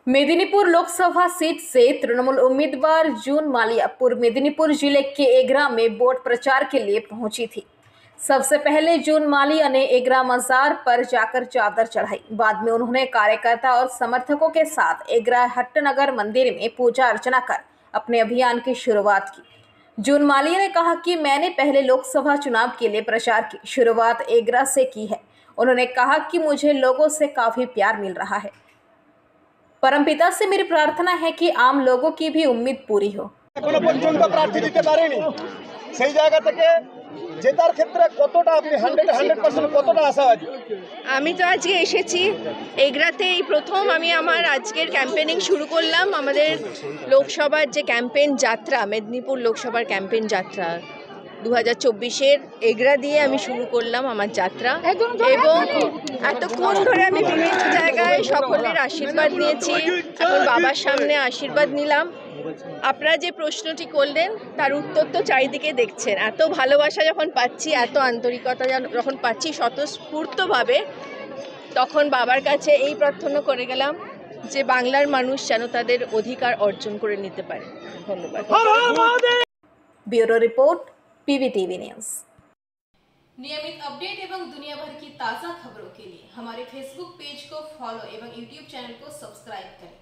Medinipur Lok Sabha seat से तृणमूल उम्मीदवार जून मालिया पूर्व मेदिनीपुर जिले के एगरा में वोट प्रचार के लिए पहुंची थी। सबसे पहले जून मालिया ने एगरा मजार पर जाकर चादर चढ़ाई। बाद में उन्होंने कार्यकर्ता और समर्थकों के साथ एगरा हट्टनगर मंदिर में पूजा अर्चना कर अपने अभियान की शुरुआत की। जून मालिया ने कहा कि मैंने पहले लोकसभा चुनाव के लिए प्रचार की शुरुआत एगरा से की है। उन्होंने कहा कि मुझे लोगों से काफी प्यार मिल रहा है। परमपिता से मेरी प्रार्थना है कि आम लोगों की भी उम्मीद पूरी हो। এখনো পর্যন্ত প্রার্থী দিতে পারেনি, সেই জায়গা থেকে জেতার ক্ষেত্রে কতটা আপনি 100% কতটা আশাবাদী? আমি তো আজকে এসেছি এগরাতে, এই প্রথম আমি আমার আজকের ক্যাম্পেনিং শুরু করলাম। আমাদের লোকসভার যে ক্যাম্পেন যাত্রা, মেদিনীপুর লোকসভার ক্যাম্পেন যাত্রা 2024-এর এগরা দিয়ে আমি শুরু করলাম আমার যাত্রা, এবং এতক্ষণ ধরে আমি বিভিন্ন জায়গায় সকলের আশীর্বাদ নিয়েছি। এখন বাবার সামনে আশীর্বাদ নিলাম। আপনারা যে প্রশ্নটি করলেন তার উত্তর তো চারিদিকে দেখছেন। এত ভালোবাসা যখন পাচ্ছি, এত আন্তরিকতা যখন পাচ্ছি স্বতঃস্ফূর্তভাবে, তখন বাবার কাছে এই প্রার্থনা করে গেলাম যে বাংলার মানুষ যেন তাদের অধিকার অর্জন করে নিতে পারে। ধন্যবাদ। Bureau report, PVTV news. नियमित अपडेट एवं दुनिया भर की ताज़ा खबरों के लिए हमारे फेसबुक पेज को फॉलो एवं यूट्यूब चैनल को सब्सक्राइब करें।